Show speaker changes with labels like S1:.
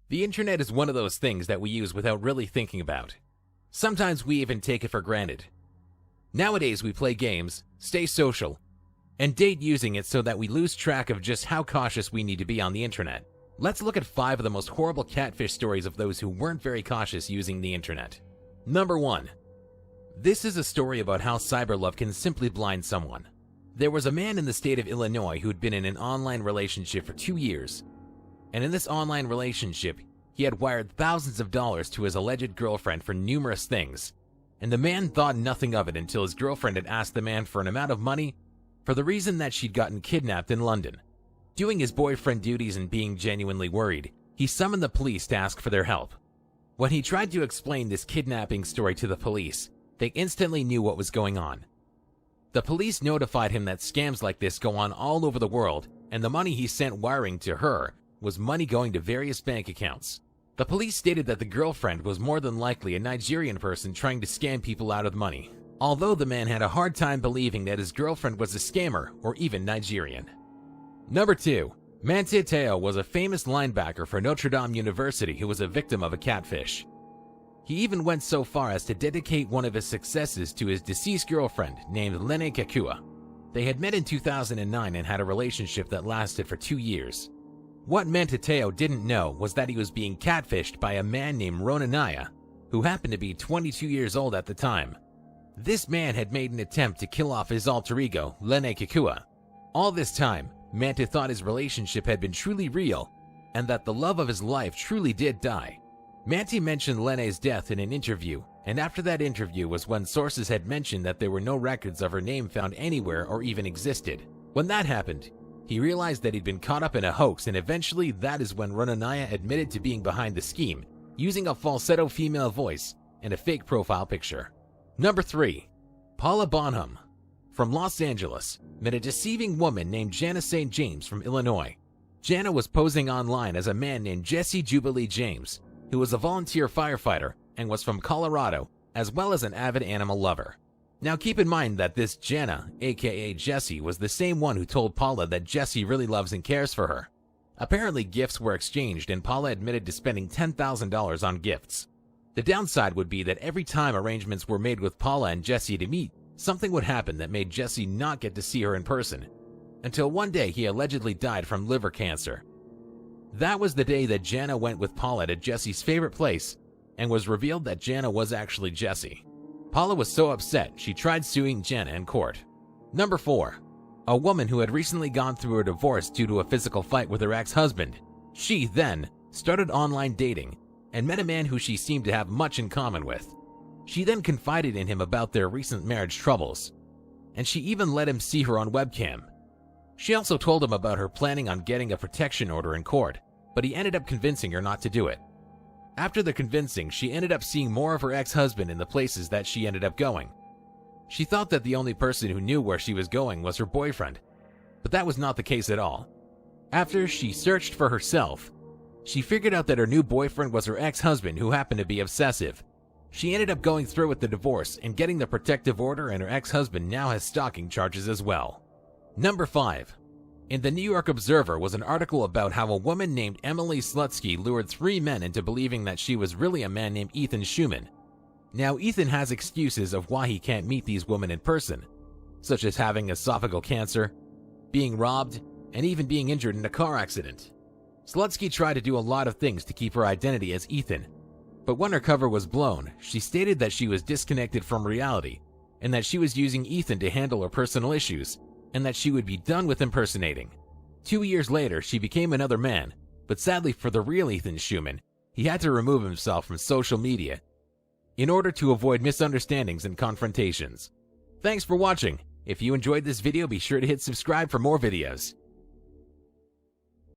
S1: The internet is one of those things that we use without really thinking about. Sometimes we even take it for granted. Nowadays we play games, stay social, and date using it so that we lose track of just how cautious we need to be on the internet. Let's look at 5 of the most horrible catfish stories of those who weren't very cautious using the internet. Number 1. This is a story about how cyberlove can simply blind someone. There was a man in the state of Illinois who'd been in an online relationship for 2 years. And in this online relationship, he had wired thousands of dollars to his alleged girlfriend for numerous things. And the man thought nothing of it until his girlfriend had asked the man for an amount of money for the reason that she'd gotten kidnapped in London. Doing his boyfriend duties and being genuinely worried, he summoned the police to ask for their help. When he tried to explain this kidnapping story to the police, they instantly knew what was going on. The police notified him that scams like this go on all over the world, and the money he sent wiring to her was money going to various bank accounts. The police stated that the girlfriend was more than likely a Nigerian person trying to scam people out of money, although the man had a hard time believing that his girlfriend was a scammer or even Nigerian. Number 2. Manti Te'o was a famous linebacker for Notre Dame University who was a victim of a catfish. He even went so far as to dedicate one of his successes to his deceased girlfriend named Lene Kekua. They had met in 2009 and had a relationship that lasted for 2 years. What Manti Te'o didn't know was that he was being catfished by a man named Ronanaya, who happened to be 22 years old at the time. This man had made an attempt to kill off his alter ego, Lene Kekua. All this time, Manti thought his relationship had been truly real, and that the love of his life truly did die. Manti mentioned Lene's death in an interview, and after that interview was when sources had mentioned that there were no records of her name found anywhere or even existed. When that happened, he realized that he'd been caught up in a hoax, and eventually that is when Ronanaya admitted to being behind the scheme, using a falsetto female voice and a fake profile picture. Number 3. Paula Bonham, from Los Angeles, met a deceiving woman named Jana St. James from Illinois. Jana was posing online as a man named Jesse Jubilee James, who was a volunteer firefighter and was from Colorado, as well as an avid animal lover. Now keep in mind that this Jana, aka Jesse, was the same one who told Paula that Jesse really loves and cares for her. Apparently gifts were exchanged and Paula admitted to spending $10,000 on gifts. The downside would be that every time arrangements were made with Paula and Jesse to meet, something would happen that made Jesse not get to see her in person, until one day he allegedly died from liver cancer. That was the day that Jana went with Paula to Jesse's favorite place, and was revealed that Jana was actually Jesse. Paula was so upset, she tried suing Jana in court. Number 4. A woman who had recently gone through a divorce due to a physical fight with her ex-husband. She then started online dating and met a man who she seemed to have much in common with. She then confided in him about their recent marriage troubles, and she even let him see her on webcam. She also told him about her planning on getting a protection order in court, but he ended up convincing her not to do it. After the convincing, she ended up seeing more of her ex-husband in the places that she ended up going. She thought that the only person who knew where she was going was her boyfriend, but that was not the case at all. After she searched for herself, she figured out that her new boyfriend was her ex-husband who happened to be obsessive. She ended up going through with the divorce and getting the protective order, and her ex-husband now has stalking charges as well. Number 5. In the New York Observer was an article about how a woman named Emily Slutsky lured 3 men into believing that she was really a man named Ethan Schumann. Now, Ethan has excuses of why he can't meet these women in person, such as having esophageal cancer, being robbed, and even being injured in a car accident. Slutsky tried to do a lot of things to keep her identity as Ethan, but when her cover was blown, she stated that she was disconnected from reality and that she was using Ethan to handle her personal issues, and that she would be done with impersonating. 2 years later, she became another man, but sadly for the real Ethan Schumann, he had to remove himself from social media in order to avoid misunderstandings and confrontations. Thanks for watching. If you enjoyed this video, be sure to hit subscribe for more videos.